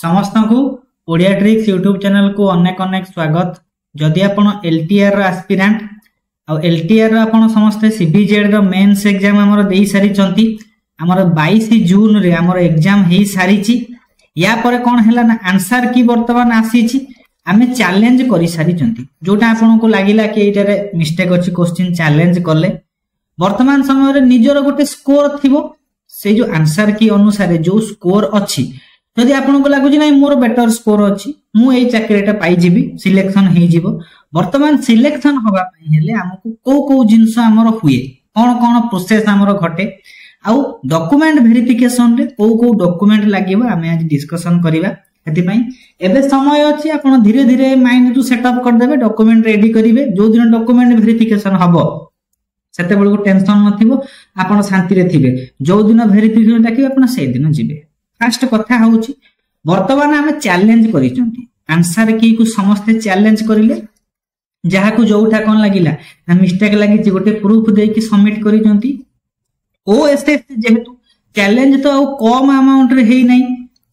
समस्त को Odia tricks YouTube channel को अनेक अनेक स्वागत। जदि आपण एलटीआर रो एस्पिरेंट आ एलटीआर रो आपण समस्त सीबीजेड रो मेंस एग्जाम हमर देई सारी चंती। हमर 22 जून रे हमर एग्जाम हेई सारीची। या परे कोन हैला ना आंसर की वर्तमान आसीची आमे चैलेंज करि सारी चंती। जोटा आपण को लागिला कि एटारे मिस्टेक अछि क्वेश्चन चैलेंज करले वर्तमान समय रे निजर गोटे स्कोर थिबो से जो आंसर की अनुसार जो स्कोर अछि जदि आपन को लागुची नै मोर बेटर स्कोर अछि मु एई चाकरीटा पाई जिबी सिलेक्शन हेई जिवो। वर्तमान सिलेक्शन होबा पई हेले हमकु को जिंस हमर हुए कोन कोन प्रोसेस हमर घटे आ डॉक्यूमेंट वेरिफिकेशन रे को डॉक्यूमेंट लागिवो आमे आज डिस्कशन करिवा। एति पई एबे समय अछि आपन धीरे धीरे माइंड टू सेटअप कर देबे डॉक्यूमेंट रेडी करिवे। जो दिन डॉक्यूमेंट वेरिफिकेशन हबो सेते बेलको टेंशन नथिबो आपन शांति रे थिबे। जो दिन वेरिफिकेशन डाकिबे आपन से दिन जिबे। फर्स्ट कथा होउची वर्तमान हमें चैलेंज करिसंती आंसर की को समस्त चैलेंज करिले जहा को जोठा कोन लागिला ना मिस्टेक लागि जे गोटे प्रूफ दे कि सबमिट करिसंती। ओएसएस जेहेतु चैलेंज तो कम अमाउंट रे हेई नै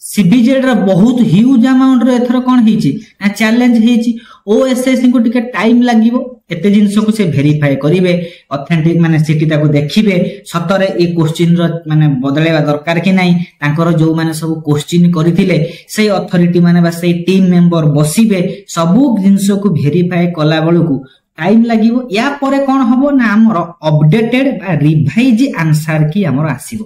सीबीजेड रा बहुत ह्यूज अमाउंट रे एथर कोन हेची ना चैलेंज हेची। ओएसएस को टिके टाइम लागिवो एते जिंस को से वेरीफाई करिवे ऑथेंटिक माने सिटी ताको देखिबे सतरे ए क्वेश्चन रो माने बदलेवा दरकार कि नै तांकर जो माने सब क्वेश्चन करिथिले से अथॉरिटी माने बा से टीम मेंबर बसिबे सबु जिंस को वेरीफाई कला बेलकू टाइम लागिवो। या परे कोन हबो ना हमर अपडेटेड बा रिवाइज आंसर की हमर आसीबो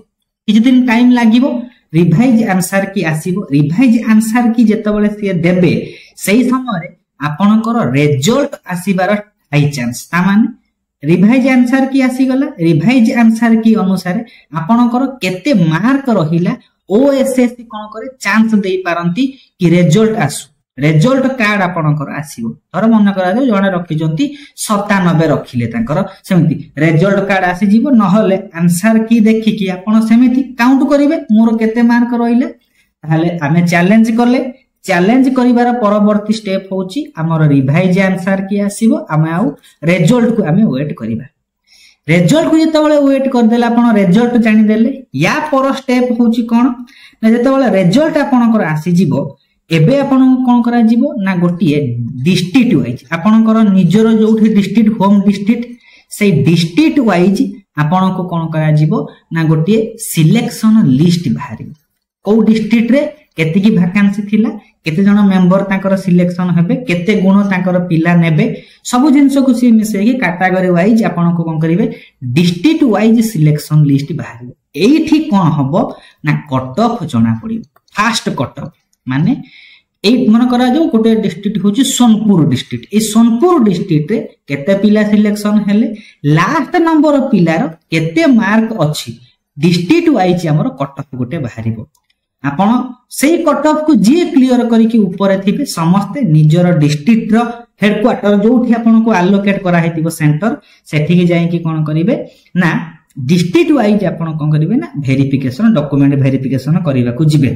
किछ दिन टाइम लागिवो रिवाइज आंसर की आसीबो। रिवाइज आंसर की जेतबेले से देबे सेही समय रे आपनकर रिजल्ट आसीबार हाई चांस ता माने रिवाइज आंसर की आसी गला रिवाइज आंसर की अनुसार आपनकर केते मार्क रहिला ओएसएस कोन करे चांस देई पारंती कि रिजल्ट आसु। रिजल्ट कार्ड आपनकर आसीबो धर मन करा दे जणे रखि जंती 97 रखिले तांकर सेमति रिजल्ट कार्ड आसी जीवो नहले आंसर की देखि कि आपन सेमति काउंट करिवे मोर केते मार्क रहिला ताले आमे चैलेंज करले। चैलेंज करिवार परवर्ती स्टेप होची हमर रिवाइज आंसर की आसीबो आमे आउ रिजल्ट को आमे वेट करिवा। रिजल्ट को जेतबेले वेट कर देला आपण रिजल्ट जानि देले या पर स्टेप होची कोन ना जेतबेले रिजल्ट आपनकर आसी जीवो एबे आपण कोन करा जीवो ना गोटिए डिस्ट्रिक्ट वाइज आपनकर निजर जोठी डिस्ट्रिक्ट होम डिस्ट्रिक्ट से डिस्ट्रिक्ट वाइज आपण को कोन करा जीवो ना गोटिए सिलेक्शन लिस्ट बाहरी को डिस्ट्रिक्ट रे केते की वैकेंसी थिला केते जण मेंबर ताकर सिलेक्शन हेबे केते गुण ताकर पिला नेबे सब जिंस को सी मिसे की कैटेगरी वाइज आपण को कोन करिवे डिस्ट्रिक्ट वाइज सिलेक्शन लिस्ट बाहरी। एठी कोन हबो ना कट ऑफ जणा पड़िबो फास्ट कट ऑफ माने एई मन करा जो गोटे डिस्ट्रिक्ट होची सोनपुर डिस्ट्रिक्ट ए सोनपुर डिस्ट्रिक्ट रे केते पिला सिलेक्शन हेले लास्ट नंबर पिलार केते मार्क अछि डिस्ट्रिक्ट वाइज हमर कट ऑफ गोटे बाहरिबो। आपण सेही कट ऑफ को जे क्लियर करी कि ऊपर थिबे समस्त निजर डिस्ट्रिक्ट रो हेडक्वार्टर जोठी आपण को एलोकेट करा हेतिबो सेंटर सेठी के जाई कि कोन करिवे ना डिस्ट्रिक्ट वाइज आपण कोन करिवे ना वेरिफिकेशन डॉक्यूमेंट वेरिफिकेशन करिवा को जिवे।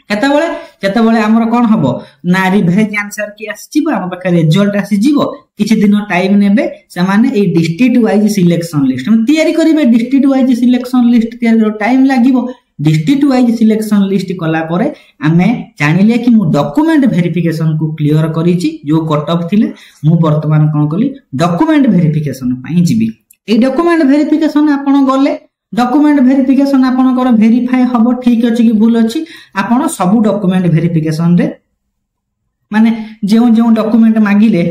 जेतबेले हमर कोन हबो ना रिवाइज आंसर की आसीबो हम पाखे रिजल्ट आसी जीवो किछि दिन टाइम नेबे से माने ए डिस्ट्रिक्ट वाइज सिलेक्शन लिस्ट हम तयारी करिवे। डिस्ट्रिक्ट वाइज सिलेक्शन लिस्ट तयारी करो टाइम लागिवो डिस्ट्रिक्ट वाइज सिलेक्शन लिस्ट कला परे आमे जानिले कि मु डॉक्यूमेंट वेरिफिकेशन को क्लियर करिछि जो कट ऑफ थिले मु वर्तमान कोन कली डॉक्यूमेंट वेरिफिकेशन पई जिबी। ए डॉक्यूमेंट वेरिफिकेशन आपण गले डॉक्यूमेंट वेरिफिकेशन आपनकर वेरीफाई हबो ठीक अछि कि भूल अछि आपण सब डॉक्यूमेंट वेरिफिकेशन रे माने जेउ डॉक्यूमेंट मागिले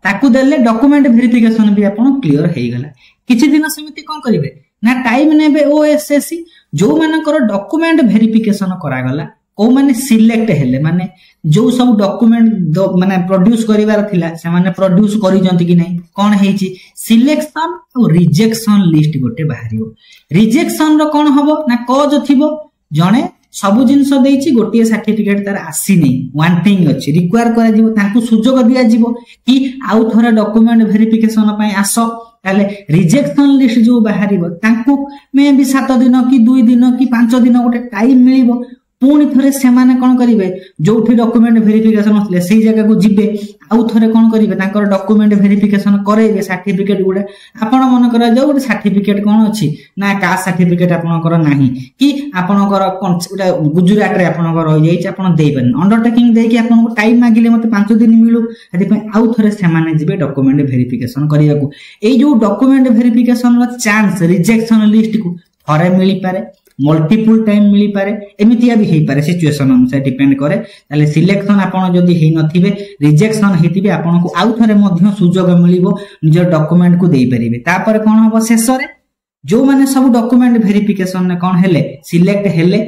ताकू देले डॉक्यूमेंट वेरिफिकेशन भी आपण क्लियर हेई गला। किछि दिन समिति कोन करिवे ना टाइम नेबे ओएसएस जो मानकर डॉक्यूमेंट वेरिफिकेशन करा गला को माने सिलेक्ट हेले माने जो सब डॉक्यूमेंट माने प्रोड्यूस करिवार थिला से माने प्रोड्यूस करि जंती कि नै कोन हेची सिलेक्शन और रिजेक्शन लिस्ट गोटे बाहरियो। रिजेक्शन रो कोन हबो ना कज थिबो जणे सब जिंस देइची गोटे सर्टिफिकेट तार आसी नै वांटिंग अछि रिक्वायर करा जिवो ताकू सुजोग दिया जिवो कि आउ थोरा डॉक्यूमेंट वेरिफिकेशन पई आसो ताले रिजेक्शन लिस्ट जो बाहरिबो ताकू मे भी 7 दिन कि 2 दिन कि 5 दिन गोटे टाइम मिलिबो पुणी थे से कौन करेंगे जो डॉक्यूमेंट वेरिफिकेशन होते से जगह को जीवे आउ थे कौन करेंगे डॉक्यूमेंट वेरिफिकेशन करेंगे सर्टिफिकेट गुड़ा आपण मन कर जो सर्टिफिकेट कौन अच्छी ना कास्ट सर्टिफिकेट आपंकर ना कि आपंकर गोटे गुजरात रे आपंकर रही जाइए अंडरटेकिंग देकी आपको टाइम मागिले मत 5 दिन मिलू से आउ थे से जी डॉक्यूमेंट वेरिफिकेशन करने को जो document verification chance rejection list को थरे मिल पारे मल्टीपल टाइम मिल पारे एमितिया भी हो पारे सिचुएशन अनुसार डिपेंड करे ताले सिलेक्शन आपण जदी हे नथिबे रिजेक्शन हेतिबे आपण को आउ थरे मध्य सुजोग मिलिबो निजर डॉक्यूमेंट को देई परिबे तापर कोन होबो शेष रे जो माने सब डॉक्यूमेंट वेरिफिकेशन ने कोन हेले सिलेक्ट हेले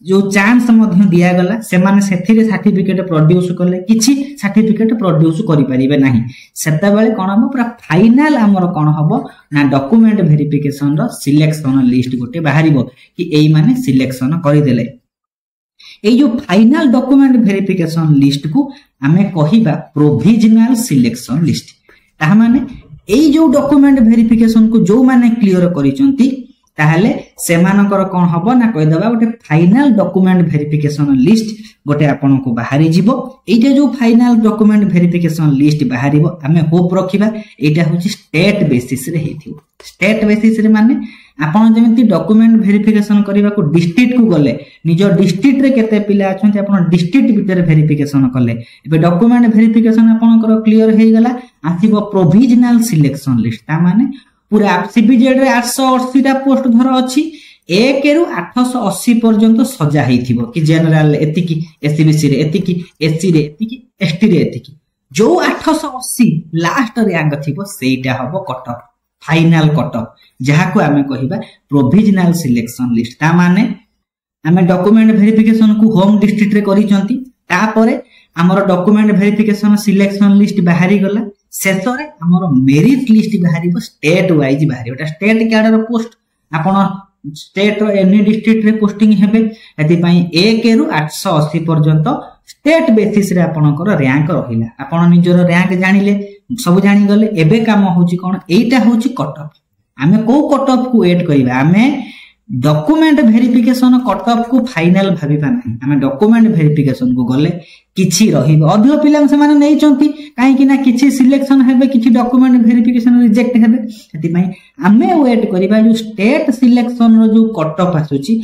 जो चांस मध्य दिया गला से माने सेथिरे सर्टिफिकेट प्रोड्यूस करले किछि सर्टिफिकेट प्रोड्यूस करि परिबे नाही सेता बेले कोन हो पूरा फाइनल हमर कोन होबो ना डॉक्यूमेंट वेरिफिकेशन रो सिलेक्शन लिस्ट गोटे बाहरिबो कि एई माने सिलेक्शन करि देले एई जो फाइनल डॉक्यूमेंट वेरिफिकेशन लिस्ट को हमें कहिबा प्रोविजनल सिलेक्शन लिस्ट ता माने एई जो डॉक्यूमेंट वेरिफिकेशन को जो माने क्लियर करिसंती ताहले सेमानकर कोन हबो ना कहि दबा गोटे फाइनल डॉक्यूमेंट वेरिफिकेशन लिस्ट गोटे आपन को बाहरी जीवो एटा जो फाइनल डॉक्यूमेंट वेरिफिकेशन लिस्ट बाहरिबो हमें होप रखिबा एटा होची स्टेट बेसिस रे हेथिबो स्टेट बेसिस रे माने आपण जेमिति डॉक्यूमेंट वेरिफिकेशन करबा को डिस्ट्रिक्ट को गले निजो डिस्ट्रिक्ट रे केते पिला अछंती आपण डिस्ट्रिक्ट भीतर वेरिफिकेशन करले एबे डॉक्यूमेंट वेरिफिकेशन आपनकर क्लियर हे गला आसीबो प्रोविजनल सिलेक्शन लिस्ट ता माने पूरा सीबीजेड रे 880 टा पोस्ट धर अछि 1 रु 880 पर्यंत सजा हेथिबो कि जनरल एतिकी एससीबीसी रे एतिकी एससी रे एतिकी एसटी रे एतिकी जो 880 लास्ट रैंक थिबो सेटा हबो cut off final cut off जहा को हमें कहिबा प्रोविजनल सिलेक्शन लिस्ट ता माने हमें डॉक्यूमेंट वेरिफिकेशन को होम डिस्ट्रिक्ट रे करी चंती तापरे हमर डॉक्यूमेंट वेरिफिकेशन सिलेक्शन लिस्ट बाहरी गला शेषरे हमर मेरिट लिस्ट बाहरिबो स्टेट वाइज बाहरिबो स्टेट कैडर पोस्ट आपण स्टेट रो एनी डिस्ट्रिक्ट रे पोस्टिंग हेबे एति पई 1 रु 880 पर्यंत स्टेट बेसिस रे आपनकर रैंक रहिला आपण निजर रैंक जानिले सब जानि गले एबे काम होची कोन एटा होची कट ऑफ हमें को कट ऑफ को ऐड करिबा हमें डॉक्यूमेंट वेरिफिकेशन कट ऑफ को फाइनल भाबिबा नाही हमें डॉक्यूमेंट वेरिफिकेशन को गले किछि रहिबो अधिक पिला से माने नै चंती काहे कि ना किछि सिलेक्शन हेबे किछि डॉक्यूमेंट वेरिफिकेशन रिजेक्ट हेबे एति पई हमें वेट करिबा जो स्टेट सिलेक्शन रो जो कट ऑफ आसुची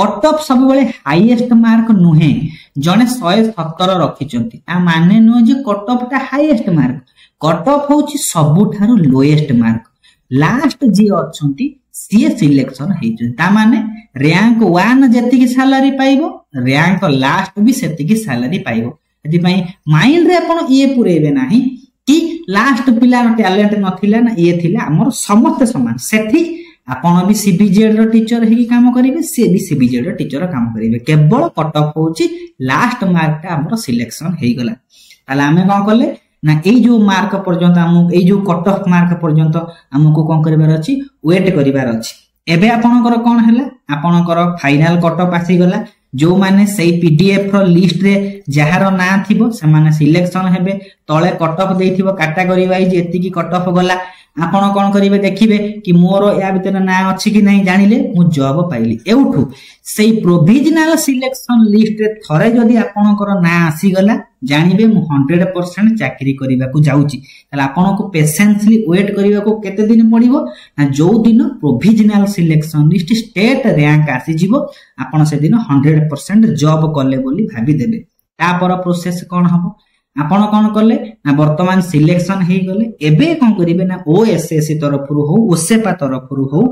कट ऑफ सब बेले हाईएस्ट मार्क नुहे जने 117 रखि चंती ता माने नो जे कट ऑफ ता हाईएस्ट मार्क कट ऑफ होची सबुठारु लोएस्ट मार्क लास्ट जी अछंती सी सिलेक्शन हेजो ता माने रैंक 1 जति की सैलरी पाइबो रैंक लास्ट भी सेति की सैलरी पाइबो एति पई माइंड रे आपण ये पुरेबे नाही कि लास्ट पिला टैलेंट नथिला ना ये थिला हमर समस्त समान सेठी आपण भी सीबीजेड रो टीचर हेकी काम करिवे से भी सीबीजेड रो टीचर काम करिवे केवल कट ऑफ होची लास्ट मार्क ता हमर सिलेक्शन हे गला ताला हमें कोन करले ना ए जो मार्क पर्यंत हम ए जो कट ऑफ मार्क पर्यंत हमको कोन करबार अछि वेट करिवार अछि एबे आपनकर कोन हैला आपनकर फाइनल कट ऑफ आसी गला जो माने सेई पीडीएफ रो लिस्ट रे जहार ना थिबो से माने सिलेक्शन हेबे तळे कट ऑफ देथिबो कैटेगरी वाइज एति की कट ऑफ गला आपण कोन करिवे देखिबे कि मोर या भीतर ना अछि कि नहीं जानिले मु जॉब पाइली एउठू सेई प्रोविजनल सिलेक्शन लिस्ट रे थरे जदी आपनकर ना आसी गला जानिबे मु 100% चाकरी करिबा को जाउची तला आपण को पेशेंसली वेट करिबा को केते दिन पड़िबो ना जो दिन provisional selection list state rank आसी जिवो आपण से दिन 100% जॉब करले बोली भाबी देबे तापर प्रोसेस कोन हबो आपण कोन करले ना वर्तमान सिलेक्शन हे गले एबे कोन करिवे ना ओएसएससी तरफरु हो ओसेपा तरफरु हो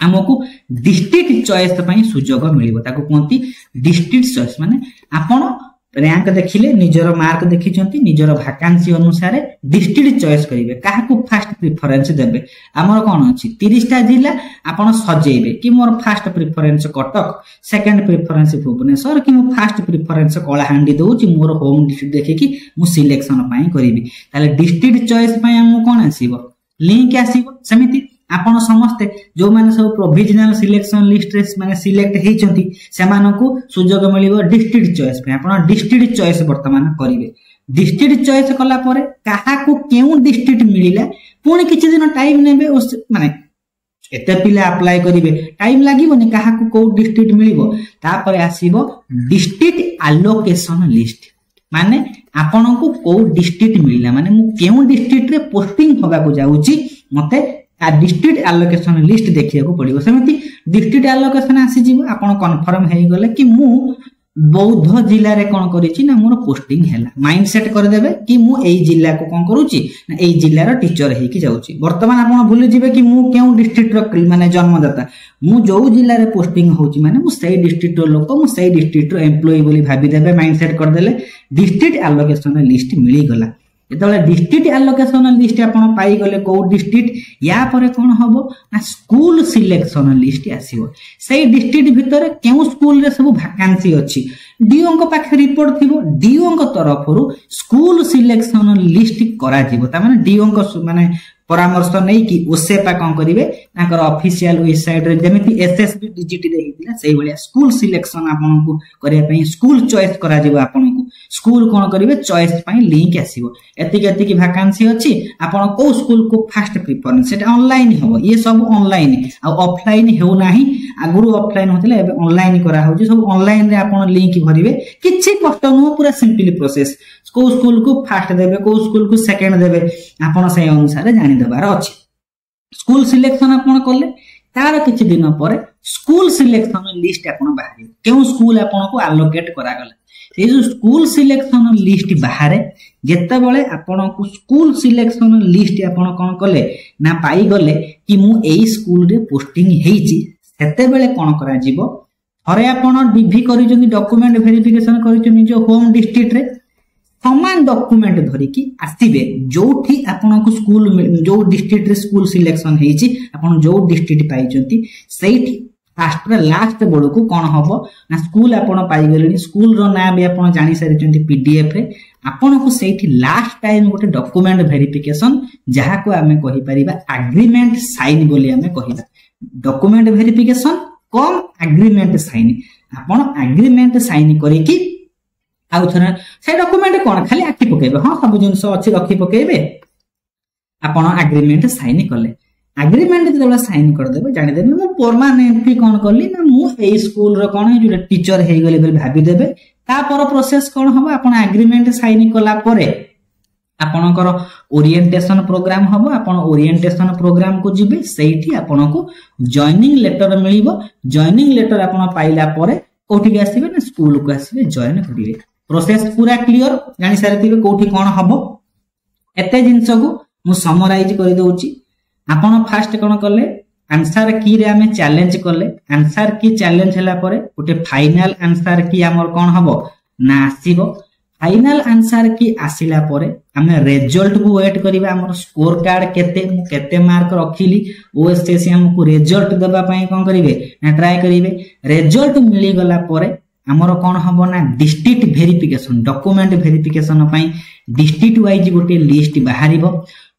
हमको डिस्ट्रिक्ट चॉइस पई सुजोग मिलिबो ताको कोंती डिस्ट्रिक्ट चॉइस माने आपण रैंक देखिले निजर मार्क देखिचंती निजर वैकेंसी अनुसार डिस्ट्रिक्ट चॉइस करिवे काहा को फर्स्ट प्रेफरेंस देबे हमर कोन अछि 30 टा जिल्ला आपण सजेइबे कि मोर first preference Cuttack second preference Bhubaneswar कि मो फर्स्ट प्रेफरेंस कलाहांडी दोउची मोर होम डिस्ट्रिक्ट देखि कि मु सिलेक्शन पई करिवि ताले डिस्ट्रिक्ट चॉइस पई हम कोन आसीबो लिंक आसीबो समिति आपण समस्त जो माने सब प्रोविजनल सिलेक्शन लिस्ट रे माने सिलेक्ट हेचंती सेमानकु सुजोग मिलिबो डिस्ट्रिक्ट चॉइस पे आपण डिस्ट्रिक्ट चॉइस वर्तमान करिवे डिस्ट्रिक्ट चॉइस कला परे काहा को केउ डिस्ट्रिक्ट मिलिला पुणी किछि दिन टाइम नेबे माने एते पिला अप्लाई करिवे टाइम लागिबोनी काहाकू को डिस्ट्रिक्ट मिलिबो तापर आसीबो डिस्ट्रिक्ट एलोकेशन लिस्ट माने आपनको को डिस्ट्रिक्ट मिलला माने मु केउ डिस्ट्रिक्ट रे पोस्टिंग होगा को जाउची मते आ डिस्ट्रिक्ट एलोकेशन लिस्ट देखिया को पड़िबो सेमति डिस्ट्रिक्ट एलोकेशन आसी जीवो आपण कन्फर्म हेई गले कि मु बौद्ध जिल्ला रे कोन करिछि ना मोर पोस्टिंग हैला माइंड सेट कर देबे कि मु एई जिल्ला को कोन करूछि ना एई जिल्ला रो टीचर हेई कि जाउछि वर्तमान आपण भूली जिवे कि मु केउ डिस्ट्रिक्ट रो माने जन्मदाता मु जो जिल्ला रे पोस्टिंग होछि माने मु सेई डिस्ट्रिक्ट रो लोक मु सेई डिस्ट्रिक्ट रो एम्प्लॉय बोली भाबी देबे माइंड सेट कर देले डिस्ट्रिक्ट एलोकेशन लिस्ट मिली गला जेतले डिस्ट्रिक्ट एलोकेशन लिस्ट आपण पाई गले को डिस्ट्रिक्ट या परे कोन हबो ना स्कूल सिलेक्शन लिस्ट आसीबो सेई डिस्ट्रिक्ट भितरे केउ स्कूल रे सब वैकेंसी अछि डीओ को पाखे रिपोर्ट थिबो डीओ को तरफरु स्कूल सिलेक्शन लिस्ट करा जिवो ता माने डीओ को माने परामर्श नै कि ओसेपा कोन करिवे नाकर ऑफिशियल वेबसाइट रे जेमिति एसएसबी डिजिट रे हितिला सेही भलिया स्कूल सिलेक्शन आपन को करिया पई स्कूल चॉइस करा जिवो आपन को स्कूल कोन करिवे चॉइस पई लिंक आसीबो एति की वैकेंसी अछि आपन को स्कूल को फर्स्ट प्रेफरेंस सेटा ऑनलाइन हबो ये सब ऑनलाइन आ ऑफलाइन हेउ नाही आगुरु ऑफलाइन होतले एबे ऑनलाइन करा होजी सब ऑनलाइन रे आपन लिंक भरिवे किछि कष्ट न पूरा सिंपल प्रोसेस को स्कूल को फर्स्ट देबे को स्कूल को सेकंड देबे आपन से अनुसार जानि देबार अछि स्कूल सिलेक्शन आपन करले तार किछि दिन परे स्कूल सिलेक्शन लिस्ट आपन बाहरी केउ स्कूल आपन को एलोकेट करा गला ए जो स्कूल सिलेक्शन लिस्ट बाहरे जेते बेले आपन को स्कूल सिलेक्शन लिस्ट आपन कोन कले ना पाई गले कि मु एई स्कूल रे पोस्टिंग हेइची सेते बेले कोन करा जिवो थरे आपन डीवी करिजोनी डॉक्यूमेंट वेरिफिकेशन करिजोनी जो होम डिस्ट्रिक्ट रे समान डॉक्यूमेंट धरि कि आसीबे जोठी आपन को स्कूल जो डिस्ट्रिक्ट रे स्कूल सिलेक्शन हेइची आपन जो डिस्ट्रिक्ट पाइजोंती सेठी फास्ट रे लास्ट बडो को कोन हबो ना स्कूल आपन पाई गेलेनी स्कूल रो नाम भी आपन जानि सारिचोंती पीडीएफ रे आपन को सेठी लास्ट टाइम गोटे डॉक्यूमेंट वेरिफिकेशन जहा को हमें कहि परिबा एग्रीमेंट साइन बोली हमें कहिबा डॉक्यूमेंट वेरिफिकेशन कम एग्रीमेंट साइन आपन एग्रीमेंट साइन करी कि आउ थरे से डॉक्यूमेंट कोन खाली आखि पकेबे हां सब जिंस अछि रखि पकेबे आपन एग्रीमेंट साइन करले एग्रीमेंट जेबे साइन कर देबे जानि देबे मु परमानेंटली कोन करली ना मु ए स्कूल रो कोन जो टीचर हेइ गेले बोली भाबी देबे ता पर प्रोसेस कोन हबो आपन एग्रीमेंट साइन कला परे आपनकर ओरिएंटेशन प्रोग्राम हबो आपन ओरिएंटेशन प्रोग्राम को जिबे सेठी आपन को जॉइनिंग लेटर मिलिबो जॉइनिंग लेटर आपन पाइला परे कोठी के आसीबे ना स्कूल को आसीबे जॉइन करिवे प्रोसेस पूरा क्लियर जानि सारथिबे कोठी कोन हबो एते जिंस को मु समराइज करि दउची आपन फास्ट कोन करले आंसर की रे हमें चैलेंज करले आंसर की चैलेंज हला परे गोटे फाइनल आंसर की हमर कोन हबो ना आसीबो फाइनल आंसर की आसिला परे हमें रिजल्ट को वेट करिबा हमर स्कोर कार्ड केते मार्क रखिली ओएसएससी हमको रिजल्ट देबा पई कोन करिवे ना ट्राई करिवे रिजल्ट मिली गला परे हमर कोन हबो ना डिस्ट्रिक्ट वेरिफिकेशन डॉक्यूमेंट वेरिफिकेशन पई डिस्ट्रिक्ट वाइज गोटे लिस्ट बाहरिबो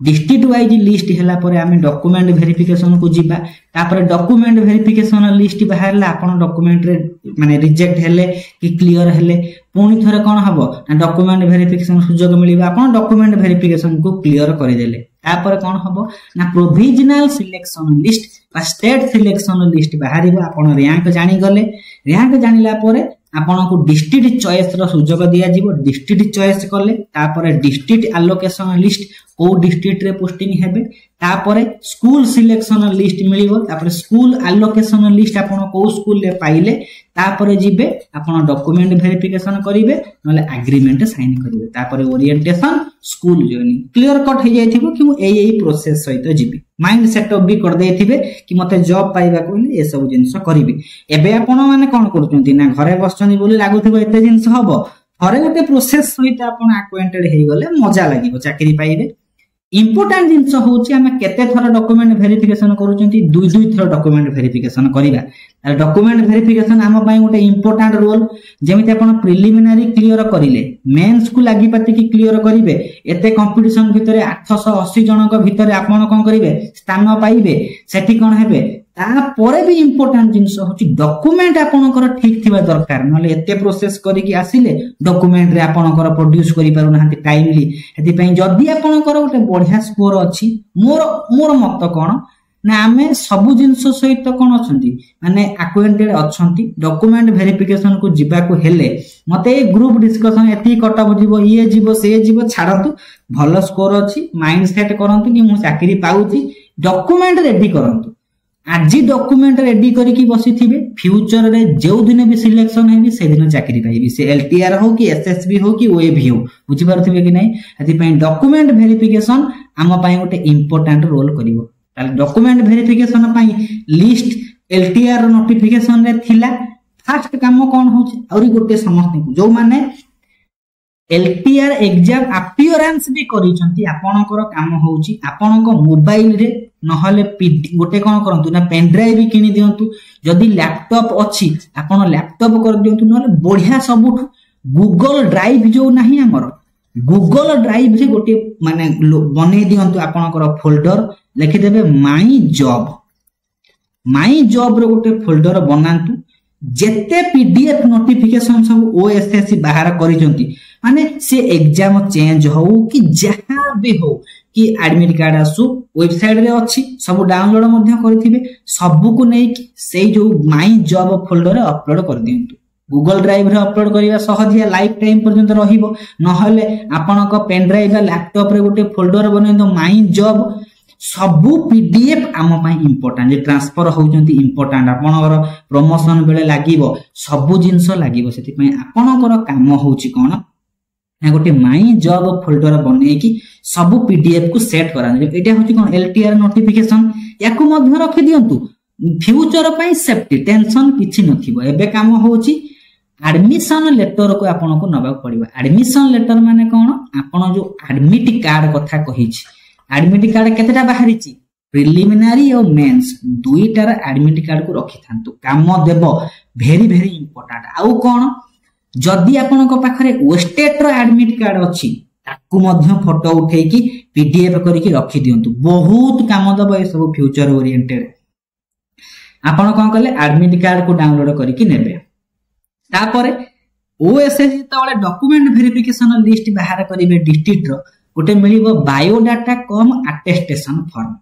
डिस्ट्रिक्ट वाइज लिस्ट हला परे हमें डॉक्यूमेंट वेरिफिकेशन को जिबा तापर डॉक्यूमेंट वेरिफिकेशन लिस्ट बाहरला आपन डॉक्यूमेंट रे माने रिजेक्ट हेले कि क्लियर हेले पुनी थरे कोन हबो ना डॉक्यूमेंट वेरिफिकेशन सुजोग मिलिबा आपन डॉक्यूमेंट वेरिफिकेशन को क्लियर करि देले तापर कोन हबो ना प्रोविजनल सिलेक्शन लिस्ट बा स्टेट सिलेक्शन लिस्ट बाहरिबो आपन रैंक जानि गले रैंक जानिला परे आपन को डिस्ट्रिक्ट चॉइस रो सुजोग दिया जिवो डिस्ट्रिक्ट चॉइस करले तापर डिस्ट्रिक्ट एलोकेशन लिस्ट को डिस्ट्रिक्ट रे पोस्टिंग हेबे तापर स्कूल सिलेक्शन लिस्ट मिलिबो तापर स्कूल एलोकेशन लिस्ट आपन को स्कूल ले पाइले तापर जिबे आपन डॉक्यूमेंट वेरिफिकेशन करिवे नले एग्रीमेंट साइन करिवे तापर orientation school joining clear cut हो जाइथिबो कि मु एई प्रोसेस सहित जिबी माइंड सेटअप भी कर देथिबे कि मते जॉब पाइबा कोले ए सब जिंस करिवे एबे आपन माने कोन करचोंती ना घरे बसचोनी बोली लागुथिबो एते जिंस हबो थरे गोटे प्रोसेस सहित आपन अक्वाइंटेड हे गले मजा लागिबो चाकरी पाइबे इंपोर्टेंट जिंस होची हमें केते थरा डॉक्यूमेंट वेरिफिकेशन करूचंती दुई थरा डॉक्यूमेंट वेरिफिकेशन करिबा तार डॉक्यूमेंट वेरिफिकेशन हम पई गोटे इंपोर्टेंट रोल जेमिति आपण प्रिलिमिनरी क्लियर करिले मेंस को लागि पाती की क्लियर करिवे एते कंपटीशन भितरे 880 जनक भितरे आपण कोन करिवे स्थान पाइबे सेठी कोन हेबे ता परे भी इंपोर्टेंट जिंस होची डॉक्यूमेंट आपनकर ठीक थिबा दरकार नले एते प्रोसेस करी की आसिले डॉक्यूमेंट रे आपनकर प्रोड्यूस करि पारु नाहंती टाइमली एति पई जदी आपनकर गोटे बढ़िया स्कोर अछि मोर मत कोन ना आमे सबु जिंस सहित कोन अछंती माने अक्वेंटेड अछंती डॉक्यूमेंट वेरिफिकेशन को जिबा को हेले मते ग्रुप डिस्कशन एती कटअप जीवो ये जीवो से जीवो छाडतु भलो स्कोर अछि माइंड सेट करंतु कि मु चाकरी पाउची डॉक्यूमेंट रेडी करंतु आज डॉक्यूमेंट रेडी करके बसी थिबे फ्यूचर रे जेउ दिन भी सिलेक्शन हेबी से दिन चाकरी पाइबी से एलटीआर हो कि एसएसबी हो कि ओएबी हो बुझी पारथिबे कि नै एति पई डॉक्यूमेंट वेरिफिकेशन आम पई गोटे इंपोर्टेंट रोल करिवो ताले डॉक्यूमेंट वेरिफिकेशन पई लिस्ट एलटीआर नोटिफिकेशन रे थिला फास्ट काम कोन होची औरी गोटे समस्त जो माने एलटीआर एग्जाम अपीयरेंस भी करिसंती आपनकर काम होची आपनको मोबाइल रे नहले गोटे कोन करंतु ना पेन ड्राइव किनी दियंतु जदी लैपटॉप अछि आपन लैपटॉप कर दियंतु नहले बढ़िया सबुठ गूगल ड्राइव जो नाही हमर गूगल ड्राइव रे गोटे माने बने दियंतु आपनकर फोल्डर लिखि देबे माई जॉब रे गोटे फोल्डर बनांतु जेते पीडीएफ नोटिफिकेशन सब ओएसएससी बाहर करिसंती माने से एग्जाम चेंज हो कि जहां भी हो कि एडमिट कार्ड आसु वेबसाइट रे अछि सब डाउनलोड मध्य करथिबे सब को नै सेई जो माई जॉब फोल्डर रे अपलोड कर दियंतु गूगल ड्राइव रे अपलोड करिवा सहजिया लाइफ टाइम पर्यंत रहिबो नहले आपनक पेन ड्राइव या लैपटॉप रे गोटे फोल्डर बनैतो माई जॉब सबु पीडीएफ आम पाई इंपोर्टेंट जे ट्रांसफर होउचंती इंपोर्टेंट आपनकर प्रमोशन बेले लागिवो सबु जिंस लागिवो सेति पई आपनकर काम होउची कोन ना गोटे माई जॉब फोल्डर बने कि सबु पीडीएफ को सेट करा एटा होची कोन एलटीआर नोटिफिकेशन याकू मध्य रखि दियंतु फ्यूचर पई सेफ्टी टेंशन किछि नथिबो एबे काम होउची एडमिशन लेटर को आपनको नबा पड़िबा एडमिशन लेटर माने कोन आपन जो एडमिट कार्ड कथा कहिछि एडमिट कार्ड केतेटा बाहरिची प्रिलिमिनारी और मेंस दुईटार एडमिट कार्ड को रखि थांतु काम देबो वेरी वेरी इंपोर्टेंट आउ कोन जदी आपनको पाखरे वेस्टेट रो एडमिट कार्ड अछि ताकू मध्य फोटो उठे की पीडीएफ करके रखि दियंतु बहुत काम देबो ए सब फ्यूचर ओरिएंटेड आपण कोन करले एडमिट कार्ड को डाउनलोड करके नेबे तापरे ओएसएससी तळे डॉक्यूमेंट वेरिफिकेशन लिस्ट बाहर करिवे डिस्ट्रिक्ट रो गोटे मिलिबो बायोडाटा कम अटेस्टेशन फॉर्म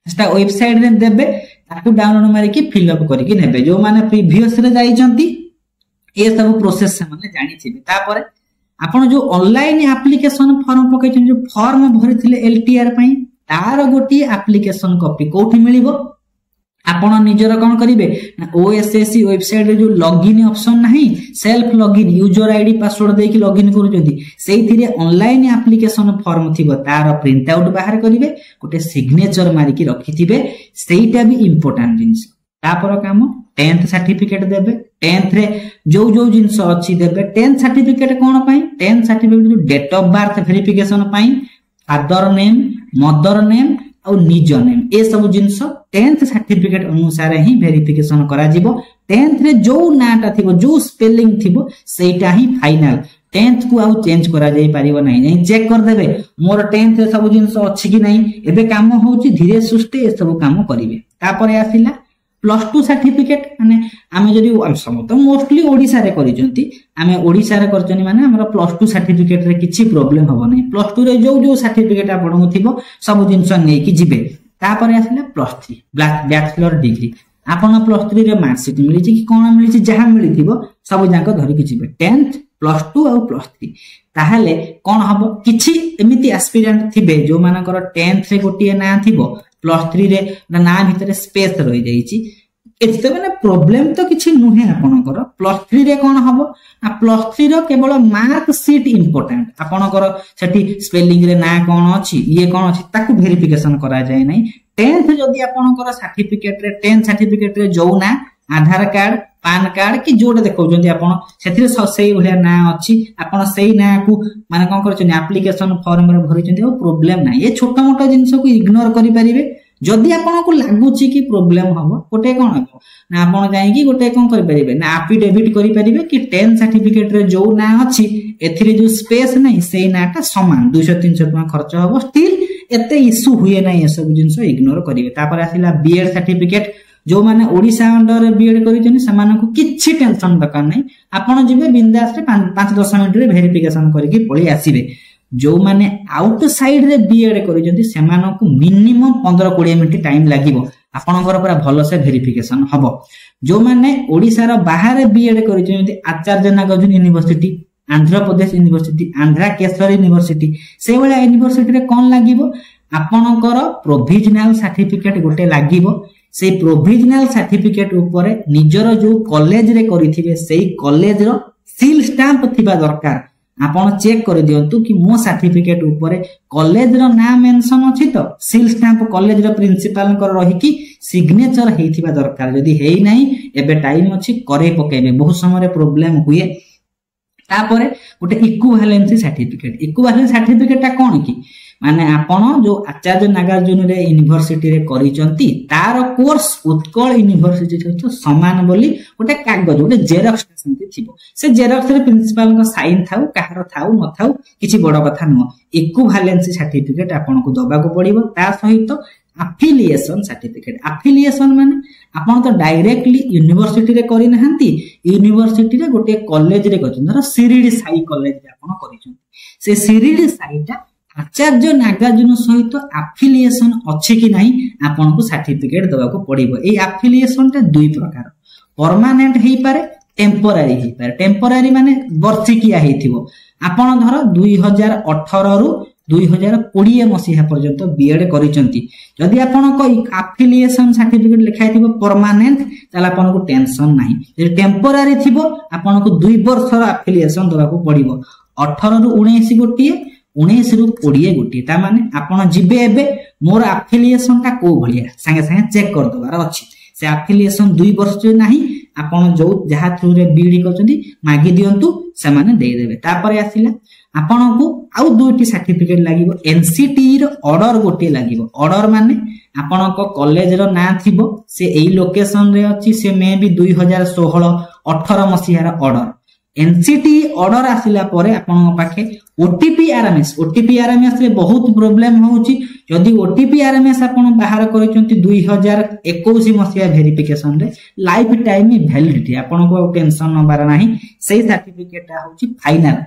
सेटा वेबसाइट रे देबे ताकू डाउनलोड मारि के फिल अप करके नेबे जो माने प्रीवियस रे जाईचंती ए सब प्रोसेस से माने जानि छिबे तापरे आपण जो ऑनलाइन एप्लीकेशन फॉर्म पकेचन जो फॉर्म भरिथिले एलटीआर पई तार गोटी एप्लीकेशन कॉपी कोठी मिलिबो आपण निजर कोन करिवे ओएसएससी वेबसाइट रे जो लॉगिन ऑप्शन नाही self login user ID password देकी लॉगिन करूचंती सेइथिरे ऑनलाइन एप्लीकेशन फॉर्म थिबो तार प्रिंट आउट बाहर करिवे गोटे सिग्नेचर मारी की रखिथिबे सेइटा भी इंपोर्टेंट जिंस तापर काम 10th सर्टिफिकेट देबे 10th रे जो जो जिंस अछि देबे 10th सर्टिफिकेट कोन पई 10th सर्टिफिकेट जो डेट ऑफ बर्थ वेरिफिकेशन पई फादर नेम मदर नेम और निज नेम ए सब जिंस 10th सर्टिफिकेट अनुसार ही वेरिफिकेशन करा जिवो 10th रे जो नाटा थिबो जो स्पेलिंग थिबो सेटा ही फाइनल 10th को आउ चेंज करा जाई परिबो नै नै चेक कर देबे मोर 10th रे सब जिंस अछि कि नै एबे काम होउची धीरे सुस्ते ए सब काम करिवे तापरे आसिला +2 सर्टिफिकेट माने आमे जदी समत मोस्टली ओडिसा रे करिजंती आमे ओडिसा रे करजनी माने हमर +2 सर्टिफिकेट रे किछि प्रॉब्लम होबो नै +2 रे जो जो सर्टिफिकेट आपन थिबो सब जिंस नै कि जिबे तापरे आसिला +3 बैचलर डिग्री आपन +3 रे मार्कशीट मिली कि कोन मिली जहां मिली थिबो सब जांक धरि कि जिबे 10th +2 और +3 ताहाले कोन हबो किछि एमिति एस्पिरेंट थिबे जो मानकर 10th रे गोटिए ना थिबो +3 रे ना भितरे स्पेस रहि जाईची एते माने प्रॉब्लम तो किछि नुहे आपनकर +3 रे कोन हबो आ +3 रो केवल मार्क शीट इंपोर्टेंट आपनकर सेठी स्पेलिंग रे ना कोन अछि ये कोन अछि ताकू वेरिफिकेशन करा जाय नै 10th जदी आपनकर सर्टिफिकेट रे 10th सर्टिफिकेट रे जो ना आधार कार्ड पान कार्ड कि जोडे देखौजंती आपन सेथिरे सेही भलिया ना अछि आपन सेही ना को माने कोन करछन एप्लीकेशन फॉर्म रे भरिचंती ओ प्रॉब्लम ना ये छोटा मोटा जिंस को इग्नोर करि परिबे जदी आपन को लागुची कि प्रॉब्लम हबो गोटे कोन हबो ना आपन जाई कि गोटे कोन करि परिबे ना एफिडेविट करि परिबे कि 10 सर्टिफिकेट रे जो ना अछि एथिरे जो स्पेस नै सेही नाटा समान 200 300 टका खर्च हबो स्टिल एते इशू हुए नै ए सब जिंस इग्नोर करिवे तापर आसिला बीएड सर्टिफिकेट जो माने ओडिसा अंडर बीएड करिजनी समान को किछि टेंशन दरकार नै आपन जिबे बिंदास रे 5-10 मिनिट रे वेरिफिकेशन करिकि पळी आसीबे जो माने आउटसाइड रे बीएड करिसंती सेमानकु मिनिमम 15-20 मिनिट टाइम लागिवो आपनकर पूरा भलो से वेरिफिकेशन हबो। जो माने ओडिसा रो बाहर बीएड करिसंती आचार्य नागार्जुन यूनिवर्सिटी, आंध्र प्रदेश यूनिवर्सिटी, आंध्रा केशर यूनिवर्सिटी, से वाला यूनिवर्सिटी रे कोन लागिवो आपनकर प्रोविजनल सर्टिफिकेट गोटे लागिवो। से प्रोविजनल सर्टिफिकेट ऊपर निजर जो कॉलेज रे करिथिबे सेही कॉलेज रो सील स्टैंप थिबा दरकार। आपण चेक कर दियंतु कि मो सर्टिफिकेट ऊपर कॉलेज रो नाम मेंशन अछि तो सील स्टैंप कॉलेज रो प्रिंसिपल कर रही कि सिग्नेचर हेथिबा दरकार। जदी हेई नाही एबे टाइम अछि करे पकेबे, बहुत समय प्रॉब्लम हुए। तापरे गोटे इक्विवेलेंसी सर्टिफिकेट, इक्विवेलेंसी सर्टिफिकेट ता कोन कि माने आपण जो आचार्य नागार्जुन रे यूनिवर्सिटी रे करिसंती तार कोर्स उत्कल यूनिवर्सिटी सहित समान बोली गोटे कागज गोटे जेरॉक्स सेंती थिबो। से जेरॉक्स रे प्रिंसिपल को साइन थाउ काहार थाउ न थाउ किछि बड़ कथा न। इक्विवेलेंसी सर्टिफिकेट आपण को दबा को पड़िबो। ता सहित अफिलिएशन सर्टिफिकेट, अफिलिएशन माने आपण तो डायरेक्टली यूनिवर्सिटी रे करि नहंती, यूनिवर्सिटी रे गोटे कॉलेज रे करछन, धर सिरिडी साई कॉलेज रे आपण करिसंती, से सिरिडी साईटा आचार्य नागार्जुन सहित अफिलिएशन अछि कि नाही आपण को सर्टिफिकेट दबा को पड़िबो। ए अफिलिएशन ता दुई प्रकार, परमानेंट हेई पारे, टेम्पोरारी हेई पारे। टेम्पोरारी माने वर्षिकिया हेथिबो, आपण धर 2018 रु 2020 मसिहा पर्यंत बीएड करिसंती। जदि आपण को अफिलिएशन सर्टिफिकेट लिखाइथिबो परमानेंट ताला आपण को टेंशन नाही। जे टेम्पोरारी थिबो आपण को 2 वर्ष रो अफिलिएशन दबा को पड़िबो। 18 रु 19 गोटिए, 19 रु 20 गोटिए। ता माने आपण जिबे एबे मोर अफिलिएशन ता को भलिया संगे संगे चेक कर दबार अछि। से अफिलिएशन 2 वर्ष जो नाही आपण जो जहा थ्रू रे बीडी करचंती मागी दियंतु से माने दे देबे। तापर आसिला आपण को आउ दुईटी सर्टिफिकेट लागिवो। एनसीटी रो ऑर्डर गोटे लागिवो। ऑर्डर माने आपण को कॉलेज रो ना थिबो, से एई लोकेशन रे अछि, से मे भी 2016-18 मसिहा रो ऑर्डर। एनसीटी ऑर्डर आसिला परे आपण पाखे ओटीपी आरएमएस, ओटीपी आरएमएस रे बहुत प्रॉब्लम होउची। जदि ओटीपी आरएमएस आपण बाहर करिसंती 2021 मसिहा वेरिफिकेशन रे लाइफ टाइम वैलिडिटी, आपण को टेंशन नबार नाही। सेही सर्टिफिकेट होउची फाइनल।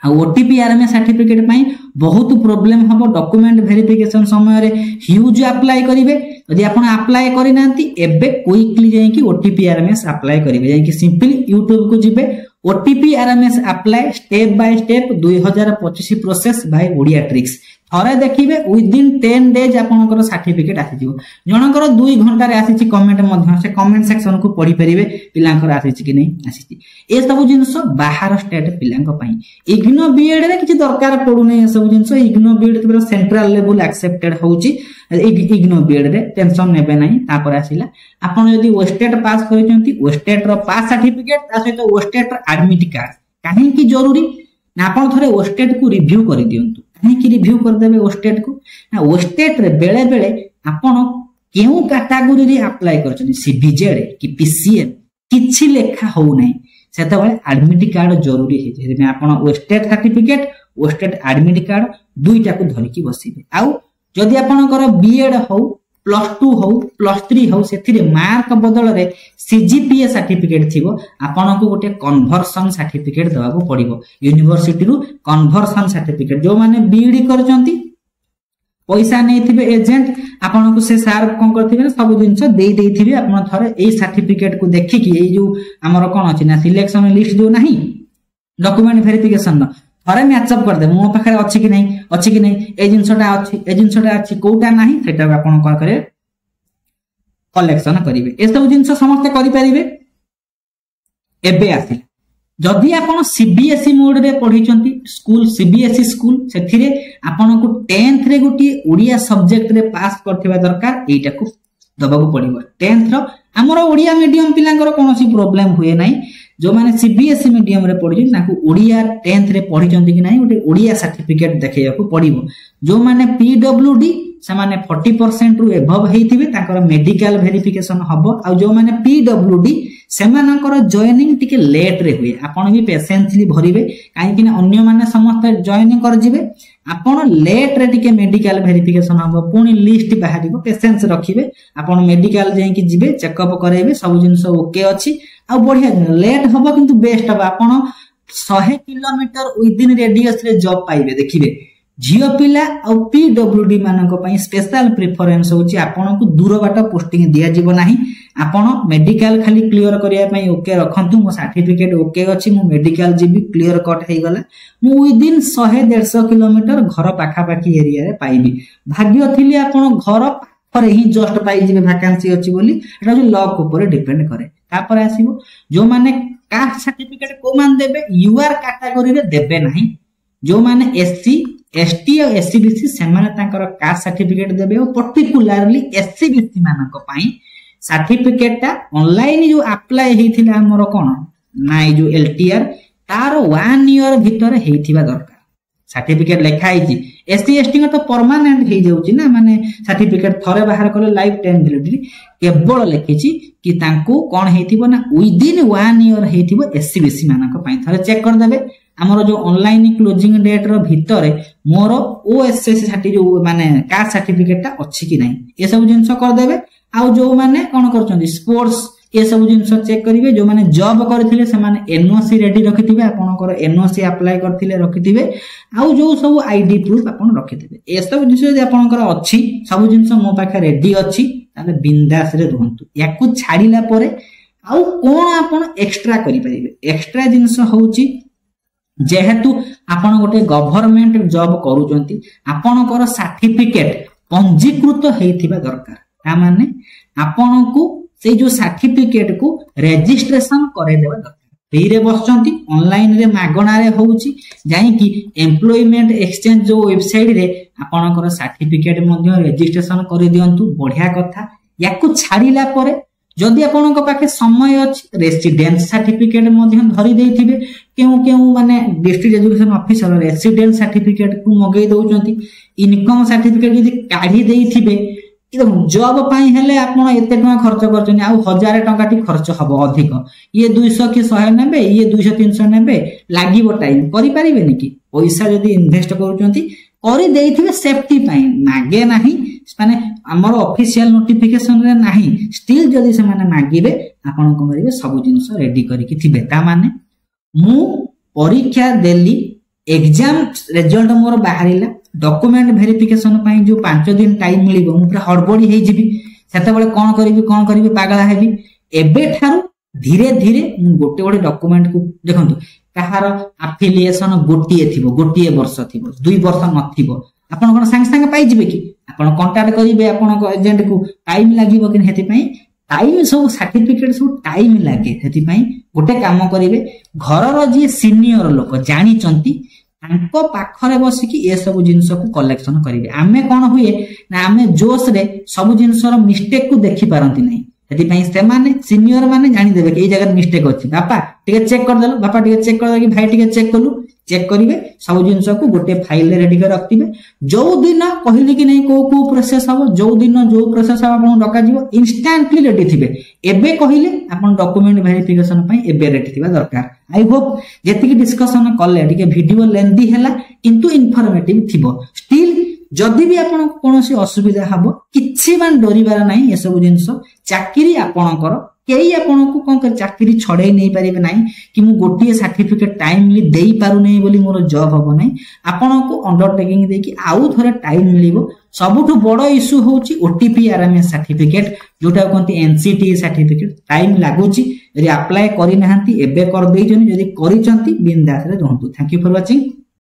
आ ओटीपी आरएमएस सर्टिफिकेट पई बहुत प्रॉब्लम हबो। डॉक्यूमेंट वेरिफिकेशन समय रे ह्यूज अप्लाई करिवे। यदि आपण अप्लाई करि नांती एबे क्विकली जाई कि ओटीपी आरएमएस अप्लाई करिवे। जाई कि सिंपली यूट्यूब को जिबे OTP RMS apply step by step 2025 process by Odia tricks थरे देखिबे। विदिन 10 डेज आपनकर सर्टिफिकेट आसी जिवो। जनकर 2 घंटा रे आसी छि कमेंट मध्य से कमेंट सेक्शन को पढी परिबे पिलांकर आसी छि कि नै आसी छि। ए सब जिंस बाहर स्टेट पिलांक पई इग्नो बीएड रे किछि दरकार पडु नै। ए सब जिंस इग्नो बीएड तो सेंट्रल लेवल एक्सेप्टेड होउछि। इग्नो बीएड रे टेंशन नेबे नै। तापर आसीला आपण यदि वेस्टेट पास करिसंती वेस्टेट रो पास सर्टिफिकेट ता सहित वेस्टेट रो एडमिट कार्ड काहे कि जरूरी ना। आपण थरे वेस्टेट को रिव्यू करि दियंतु। काहे कि रिव्यू कर देबे वेस्टेट को ना। वेस्टेट रे बेले बेले आपण केउ कैटेगरी रे अप्लाई करछनी, सीबीजेड कि पीसीएम किछि लेखा हो नै, सेते बेले एडमिट कार्ड जरूरी हे। जे आपण वेस्टेट सर्टिफिकेट वेस्टेट एडमिट कार्ड दुईटा को धरि कि बसिबे। आउ जदि आपनकर बीएड हो +2 हो +3 हो सेथिरे मार्क बदल रे सीजीपीए सर्टिफिकेट थिबो, आपन को गोटे कन्वर्सन सर्टिफिकेट दबा को पड़िबो। यूनिवर्सिटी रु कन्वर्सन सर्टिफिकेट जो माने बीडी करचंती पैसा नै थिबे एजेंट आपन को से सार कोन करथिबे सब जिंस देई देथिबे। आपन थरे एई सर्टिफिकेट को देखि कि एई जो हमर कोन अछि ना सिलेक्शन लिस्ट जो नाही डॉक्यूमेंट वेरिफिकेशन थरे मैचअप कर दे मो पाखरे अछि कि नै ए जिंसटा अछि कोटा नाही सेटा आपन कोन करे कलेक्शन करिवे। ए सब जिंस समस्त करि परिबे। एबे आसी जदि आपन सीबीएसई मोड रे पढिचंती स्कूल सीबीएसई स्कूल सेथिरे आपन को 10th रे गोटी ओडिया सब्जेक्ट रे पास करथिबा दरकार। एटा को दबाको पड़िबो। 10th रो हमर ओडिया मीडियम पिलांकर कोनोसी प्रॉब्लम हुए नाही। जो माने सीबीएसई मीडियम रे पढि ताकू ओडिया 10th रे पढिचंती कि नाही ओटे ओडिया सर्टिफिकेट देखैया को पड़िबो। जो माने पीडब्ल्यूडी से माने 40% रु एबव हेथिबे ताकर मेडिकल वेरिफिकेशन हबो। आ जो माने पीडब्ल्यूडी से मानकर जॉइनिंग टिके लेट रे हुए। आपण भी पेशेंटली भरिबे काहे कि अन्य माने समस्त जॉइनिंग कर जिवे। आपण लेट रे टिके मेडिकल वेरिफिकेशन हबो, पुनी लिस्ट बाहरिबो, पेशेंस रखिबे। आपण मेडिकल जाई कि जिवे चेकअप करेबे सब जिंस ओके अछि। आ बढ़िया लेट हबो किंतु बेस्ट हबो। आपण 100 किलोमीटर विदिन रेडियस रे जॉब पाइबे देखिबे झियो पिला और पीडब्ल्यूडी मानक पई स्पेशल प्रेफरेंस होची आपन को दूर बाट पोस्टिंग दिया जीवो नाही आपन मेडिकल खाली क्लियर करिया पई ओके रखंतु मो सर्टिफिकेट ओके अछि मो मेडिकल जीबी क्लियर कट हे गला मो विदिन 100-150 किलोमीटर घर पाखा पाखी एरिया रे पाइबी भाग्य थिली आपन घर पर ही जस्ट पाई जिबे वैकेंसी अछि बोली एटा जो लॉक ऊपर डिपेंड करे तापर आसीबो जो माने कास्ट सर्टिफिकेट को मान देबे यूआर कैटेगरी रे देबे नाही जो माने एससी एसटी और एससीबीसी से कास्ट सर्टिफिकेट देबे और पर्टिकुलरली एससीबीसी मानक पई सर्टिफिकेट ता ऑनलाइन जो अप्लाई हेथिला हमर कोन नाइ जो एलटीआर तार 1 ईयर भीतर हेथिबा दरकार सर्टिफिकेट लिखा है एसटी एसटी तो परमानेंट हो जाउची ना माने सर्टिफिकेट थरे बाहर कले लाइफ टाइम वैलिडिटी केवल लिखिची कि तांको कोन हेथिबो ना विदिन 1 ईयर हेथिबो एससीबीसी मानक पई थरे चेक कर देबे हमर जो ऑनलाइन क्लोजिंग डेट रो भीतर मोर ओएसएस सर्टिफिकेट जो माने कास्ट सर्टिफिकेट ता अछि कि नै ए सब जिंस कर देबे आ जो माने कोन करचोंदी स्पोर्ट्स ये सब जिंस चेक करिवे जो माने जॉब करथिले से माने एनओसी रेडी रखिथिबे आपनकर एनओसी अप्लाई करथिले रखिथिबे आ जो सब आईडी प्रूफ आपन रखिथिबे ए सब जिंस यदि आपनकर अछि सब जिंस मो पाखे रेडी अछि ताले बिंदास रे रहंतु याकु छाडिला परे आ कोन आपन एक्स्ट्रा करि परिबे एक्स्ट्रा जिंस होउची जेहेतु आपन गोटे गवर्नमेंट जॉब करूचंती आपनकर सर्टिफिकेट पंजीकृत हेथिबा दरकार ता माने आपनको से जो सर्टिफिकेट को रजिस्ट्रेशन करे देबा दरकार फ्री रे बसचंती ऑनलाइन रे मागणा रे होउची जाई कि एम्प्लॉयमेंट एक्सचेंज जो वेबसाइट रे आपनकर सर्टिफिकेट मध्ये रजिस्ट्रेशन करे दियंतु बढ़िया कथा याकु छाडिला परे जदि आपनक पाखे समय अछि रेसिडेंस सर्टिफिकेट मध्ये धरि देथिबे केउ माने district education officer residence certificate को मगै दउचंती इनकम सर्टिफिकेट यदि काढी देथिबे जॉब पाई हेले आपण एते टका खर्च करछन आ 1000 टका टी खर्च हबो अधिक ये 200 की 100 नेबे ये 200 300 नेबे लागिवो टाइम करि परिबे नि कि पैसा जदी इन्वेस्ट करूचंती करि देइथिबे सेफ्टी पाई मागे नाही माने हमर ऑफिशियल नोटिफिकेशन रे नाही स्टिल जदी से माने मागिबे आपण को करिवे सब जिंस रेडी करि कि थिबे ता माने मु परीक्षा देली एग्जाम रिजल्ट मोर बाहरिला डॉक्यूमेंट वेरिफिकेशन पाई जो 5 दिन टाइम मिलिबो मु पूरा हड़बड़ी हे जिबी सेते बेले कोन करिवि पागला हेबी एबे थारु धीरे धीरे मु गोटे गोटे डॉक्यूमेंट को देखंतु कहार एफिलिएशन गोटिए वर्ष थिबो 2 वर्ष नथिबो आपण कोन संग संग पाई जिबे कि आपण कांटेक्ट करिवे आपण को एजेंट को टाइम लागिबो कि हेति पई टाइम सब सर्टिफिकेट सब टाइम लागे हेति पई गोटे काम करिवे घर रो जे सीनियर लोक जानि चंती तांको पाखरे बसी कि ए सब जिंस को कलेक्शन करिवे आमे कोन हुए ना आमे जोश रे सब जिंस रो मिस्टेक को देखि पारंती नै हेति पई से माने सीनियर माने जानि देबे कि ए जगह मिस्टेक अछि बापा टिके चेक कर देलो बापा टिके चेक कर कि भाई टिके चेक कलु चेक करिवे सब जिंस को गोटे फाइल रेडी कर रखतिबे जो दिन कहली कि नै को प्रोसेस हबो जो दिन जो प्रोसेस हबो आपण डका जीवो इंस्टेंटली रेडी थिबे एबे कहिले आपण डॉक्यूमेंट वेरिफिकेशन पई एबे रेडी थिबा दरकार आई होप जेतिकी डिस्कशन कले टिके वीडियो लेंदी हैला किंतु इन्फॉर्मेटिव थिबो स्टिल जदि भी आपण कोनोसी असुविधा हबो किछि मान डरिबार नै ए सब जिंस चाकरी आपणकर केही आपण को कोन कर चाकरी छडै नै परिबे नै कि मु गोटिए सर्टिफिकेट टाइमली देई पारु नै बोली मोर जॉब हबो नै आपण को अंडरटेकिंग दे कि आउ थोरे टाइम मिलिबो सबुठु बडो इशू होची ओटीपी आरएमएस सर्टिफिकेट जोटा कोनती एनसीटी सर्टिफिकेट टाइम लागुची यदि अप्लाई करि नहंती एबे कर देइछन यदि करिसंती बिंदास रे रहंतु थैंक यू फॉर वाचिंग।